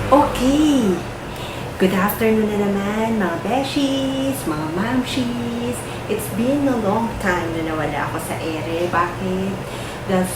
Okay! Good afternoon na naman mga beshies, mga mamshies. It's been a long time na nawala ako sa ere. Bakit? Dahil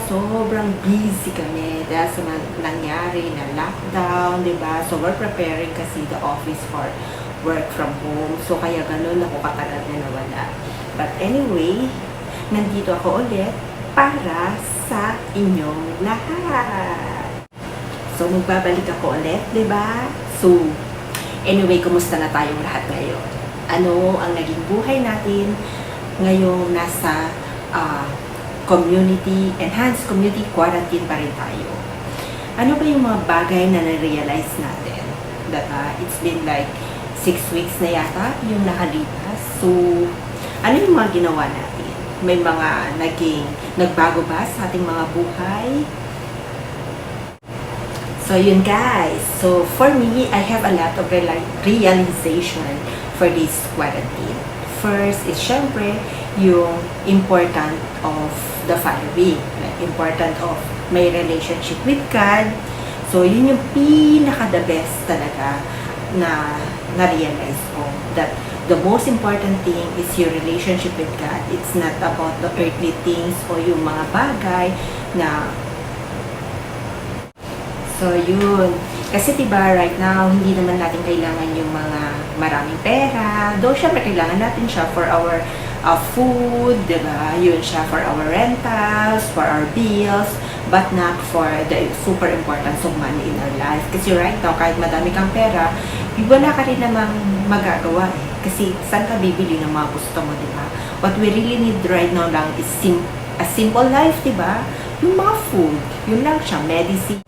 sobrang busy kami dahil sa nangyari na lockdown, di ba? So we're preparing kasi the office for work from home. So kaya ganun ako katagal na nawala. But anyway, nandito ako ulit para sa inyong lahat. So, magbabalik ako ulit, di ba? So, anyway, kumusta na tayong lahat ngayon? Ano ang naging buhay natin ngayong nasa enhanced community quarantine pa rin tayo? Ano ba yung mga bagay na na-realize natin? That it's been like 6 weeks na yata yung nakalipas. So, ano yung mga ginawa natin? May mga nagbago ba sa ating mga buhay? So, yun guys. So, for me, I have a lot of realization for this quarantine. First is, syempre, yung important of the following. Like, important of my relationship with God. So, yun yung pinaka-the best talaga na na-realize ko. That the most important thing is your relationship with God. It's not about the earthly things o yung mga bagay na so, yun. Kasi diba, right now, hindi naman natin kailangan yung mga maraming pera. Though, syempre, kailangan natin siya for our food, diba? Yun siya for our rentals, for our bills, but not for the super importance of money in our life. Kasi right now, kahit madami kang pera, wala ka rin namang magagawa eh. Kasi saan ka bibili ng mga gusto mo, diba? What we really need right now lang is a simple life, diba? Yung mga food, yun lang siya, medicine.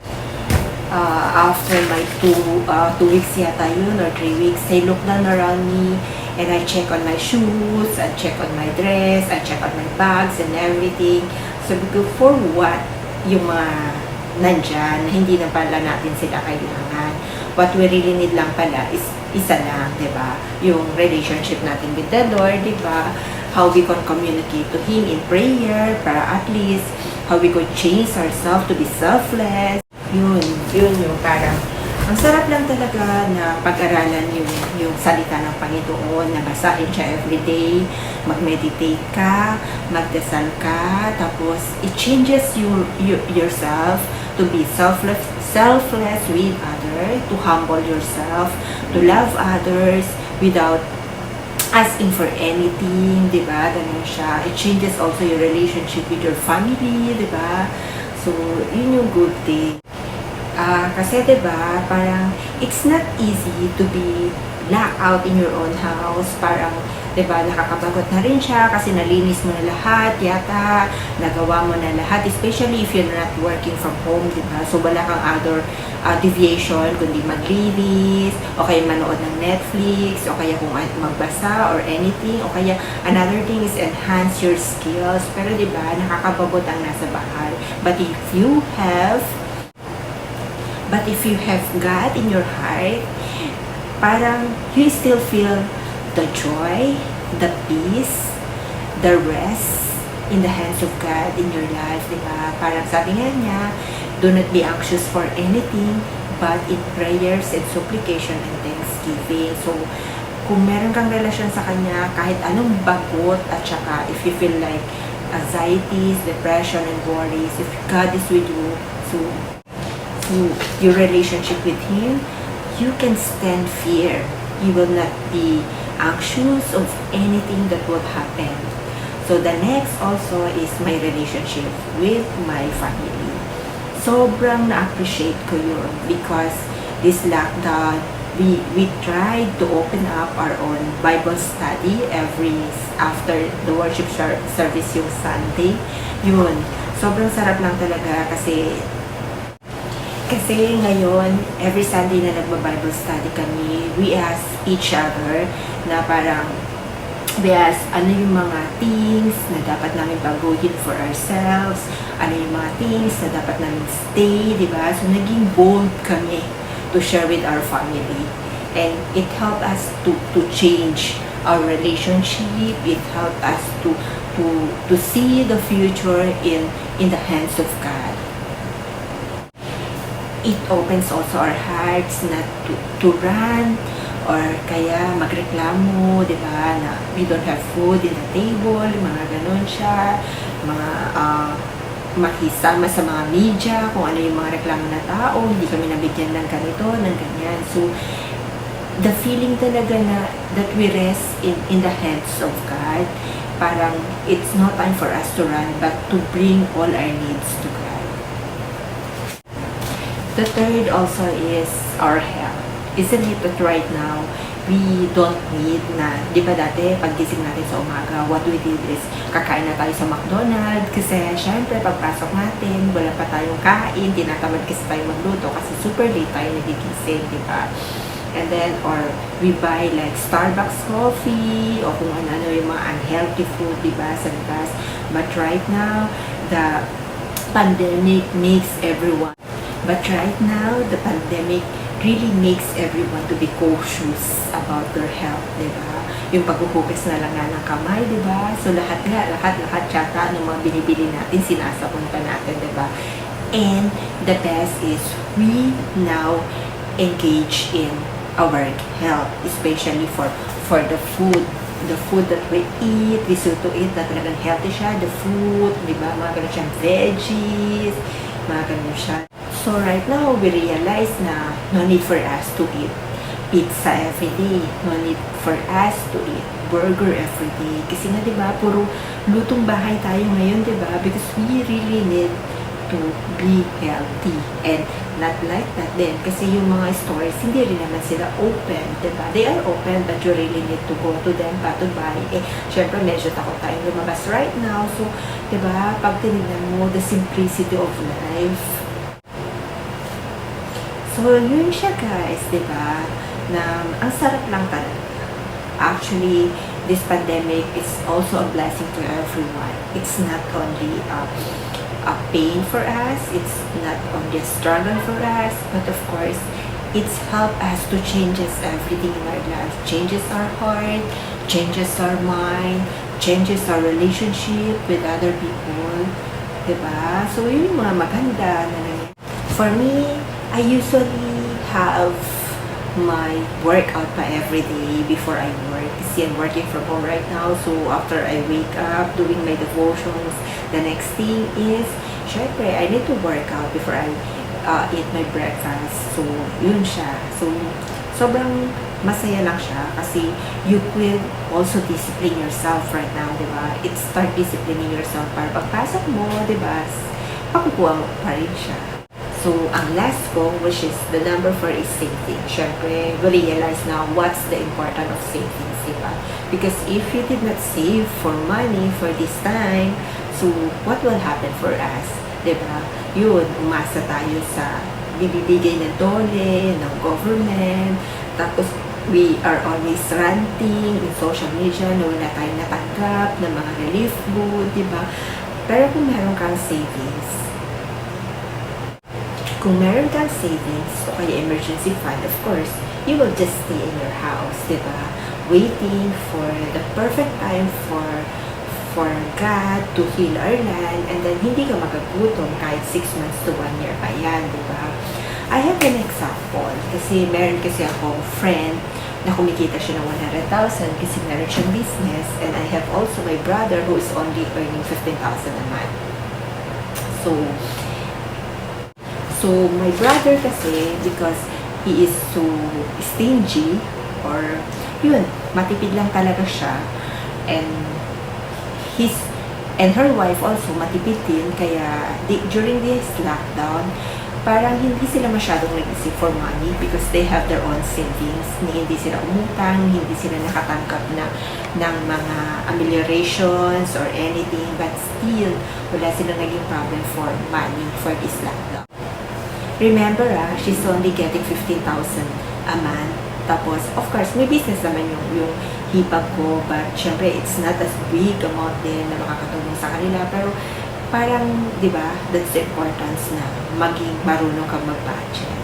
After my 2 weeks yata yun or 3 weeks, I look down around me and I check on my shoes, I check on my dress, I check on my bags and everything. So, for what yung mga nandyan, hindi na pala natin sila kailangan. What we really need lang pala is isa lang, di ba? Yung relationship natin with the Lord, di ba? How we can communicate to Him in prayer, para at least how we could change ourselves to be selfless. Yun yung parang ang sarap lang talaga na pag-aralan yung salita ng Panginoon, na basahin siya everyday, mag-meditate ka, magdasal ka, tapos it changes yourself to be selfless with others, to humble yourself, to love others without asking for anything, di ba? Ganun siya. It changes also your relationship with your family, di ba? So, yun yung good thing. Kasi diba, parang it's not easy to be locked out in your own house. Parang, diba, nakakabagot na rin siya kasi nalinis mo na lahat, yata, nagawa mo na lahat, especially if you're not working from home, diba? So, wala kang other deviation, kundi maglinis, o kaya manood ng Netflix, o kaya kung magbasa or anything, o kaya another thing is enhance your skills. Pero diba, nakakabagot ang nasa bahay. But if you have God in your heart, parang you still feel the joy, the peace, the rest in the hands of God in your life, di ba? Parang sabi nga niya, do not be anxious for anything, but in prayers and supplication and thanksgiving. So, kung meron kang relasyon sa Kanya, kahit anong bagot, at saka if you feel like anxieties, depression, and worries, if God is with you, so your relationship with Him, you can stand fear. You will not be anxious of anything that will happen. So the next also is my relationship with my family. Sobrang na-appreciate ko yun because this lockdown, we tried to open up our own Bible study after the worship service yung Sunday. Yun, sobrang sarap lang talaga kasi ngayon, every Sunday na nagba-Bible study kami, we ask each other na parang, we ask ano yung mga things na dapat namin baguhin for ourselves, ano yung mga things na dapat namin stay, di ba? So, naging bold kami to share with our family. And it helped us to change our relationship. It helped us to see the future in the hands of God. it opens also our hearts not to run or kaya magreklamo, di ba, na we don't have food in the table, mga ganun siya, mga makisama sa mga media, kung ano yung mga reklamo na tao, hindi kami nabigyan ng ganito, ng ganyan. So, the feeling talaga na that we rest in the hands of God, parang it's not time for us to run, but to bring all our needs to God. The third also is our health. Isn't it that right now, we don't need na, di ba dati, paggising natin sa umaga, what we did is, kakain na tayo sa McDonald's, kasi syempre, pagpasok natin, wala pa tayong kain, tinatamad kasi tayo magluto, kasi super late tayo nagigising, di ba? And then, or we buy like Starbucks coffee, o kung ano yung mga unhealthy food, di ba, sa labas. But right now, the pandemic makes everyone, really makes everyone to be cautious about their health, di ba? Yung paghuhugas na lang nga ng kamay, di ba? So, lahat tsaka ng mga binibili natin, sinasabon pa natin, di ba? And the best is, we now engage in our health, especially for the food that we eat, we suit to eat na talagang healthy siya, the food, di ba? Mga ganun siyang veggies, mga ganun siya. So right now, we realize na no need for us to eat pizza every day. No need for us to eat burger every day. Kasi nga, diba, puro lutong bahay tayo ngayon, diba? Because we really need to be healthy. And not like that din. Kasi yung mga stores, hindi rin naman sila open, diba? They are open, but you really need to go to them pa to buy. Syempre, medyo takot tayong lumabas right now. So, diba, pag tinignan mo, the simplicity of life. So, yun siya guys, di ba? Na ang sarap lang talaga. Actually, this pandemic is also a blessing to everyone. It's not only a pain for us, it's not only a struggle for us, but of course, it's helped us to changes everything in our life. Changes our heart, changes our mind, changes our relationship with other people. Di ba? So, yun yung mga maganda na for me, I usually have my workout pa every day before I work. Kasi I'm working from home right now. So, after I wake up, doing my devotions, the next thing is, syempre, I need to work out before I eat my breakfast. So, yun siya. So, sobrang masaya lang siya kasi you will also discipline yourself right now, di ba? It's start disciplining yourself para pagpasok mo, di ba? Pakukuha mo pa rin siya. So, ang last ko, which is the number 4 is saving. Syempre, we realize now what's the importance of savings, diba? Because if you did not save for money for this time, so what will happen for us, diba? Yun, umasa tayo sa bibibigay ng dole, ng government, tapos we are always ranting in social media na wala tayong natanggap ng mga relief food, diba? Pero kung meron kang savings, kung meron kang savings o kaya emergency fund, of course, you will just stay in your house, diba? Waiting for the perfect time for God to heal our land, and then hindi ka magagutom kahit 6 months to 1 year pa yan, diba? I have an example, kasi meron kasi akong friend na kumikita siya ng 100,000 kasi meron siyang business, and I have also my brother who is only earning 15,000 a month. So, my brother kasi, because he is so stingy, or, yun, matipid lang talaga siya, and her wife also matipid din, kaya, during this lockdown, parang hindi sila masyadong nag-isip for money because they have their own savings. Hindi sila umutang, hindi sila nakatanggap ng mga ameliorations or anything, but still, wala silang naging problem for money for this lockdown. Remember, she's only getting 15,000 a month. Tapos, of course, may business naman yung hipag ko, but syempre, it's not as big amount din na makakatulong sa kanila. Pero, parang, di ba, that's the importance na maging marunong kang mag-budget.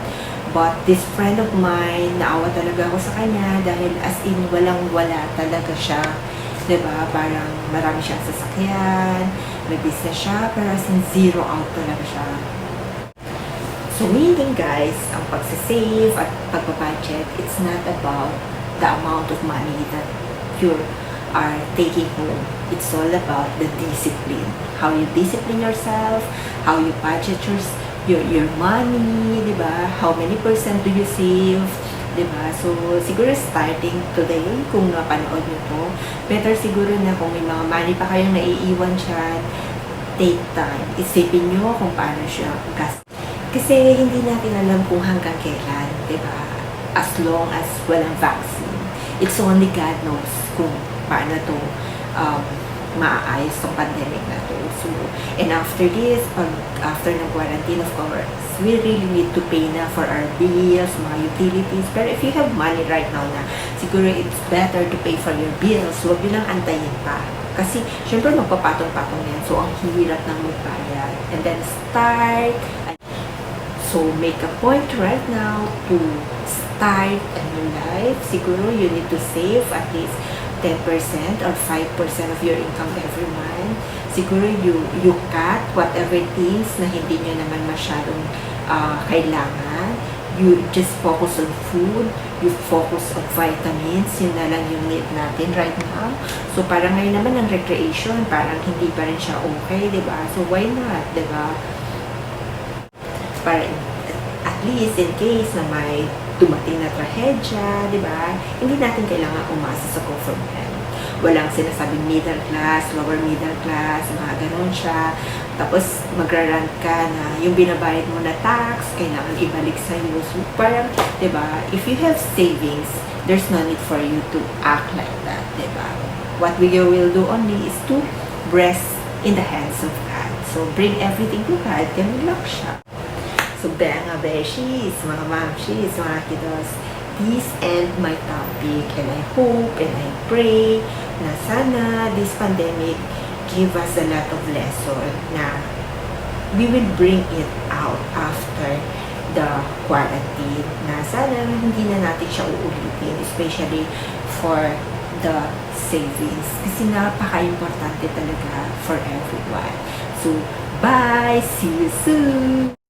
But this friend of mine, naawa talaga ako sa kanya dahil as in walang-wala talaga siya. Di ba? Parang marami siyang sasakyan, may business siya, pero as in zero out talaga siya. So, So meaning guys, ang pagsasave at pagbabudget, it's not about the amount of money that you are taking home. It's all about the discipline. How you discipline yourself, how you budget your money, di ba? How many percent do you save? Diba? So, siguro starting today, kung napanood nyo to, better siguro na kung may mga money pa kayong naiiwan dyan, take time. Isipin nyo kung paano siya gas. Kasi hindi natin alam kung hanggang kailan, diba? As long as walang vaccine. It's only God knows kung paano to maaayos tong pandemic na to. So, and after this, after ng quarantine, of course, we really need to pay na for our bills, mga utilities. Pero if you have money right now na, siguro it's better to pay for your bills. Huwag nyo lang antayin pa. Kasi, syempre, magpapatong-patong yan. So, ang hirap ng magbayad. And then, start. So, make a point right now to start a new life. Siguro, you need to save at least 10% or 5% of your income every month. Siguro you cut whatever things na hindi nyo naman masyadong kailangan. You just focus on food. You focus on vitamins. Yun na lang yung need natin right now. So, parang ngayon naman ang recreation, parang hindi pa rin siya okay, diba? So, why not, diba? Para at least in case na may dumating na trahedya, di ba? Hindi natin kailangan umasa sa government. Walang sinasabing middle class, lower middle class, mga ganun siya. Tapos magrarant ka na yung binabayad mo na tax, kailangan ibalik sa iyo. So, parang, di ba? If you have savings, there's no need for you to act like that, di ba? What we will do only is to rest in the hands of God. So, bring everything to God, ganun lang siya. So, mga beshies, mga mamshies, mga kiddos, this end my topic, and I hope and I pray na sana this pandemic give us a lot of lesson na we will bring it out after the quarantine, na sana hindi na natin siya uulitin, especially for the savings, kasi napaka-importante talaga for everyone. So, bye! See you soon!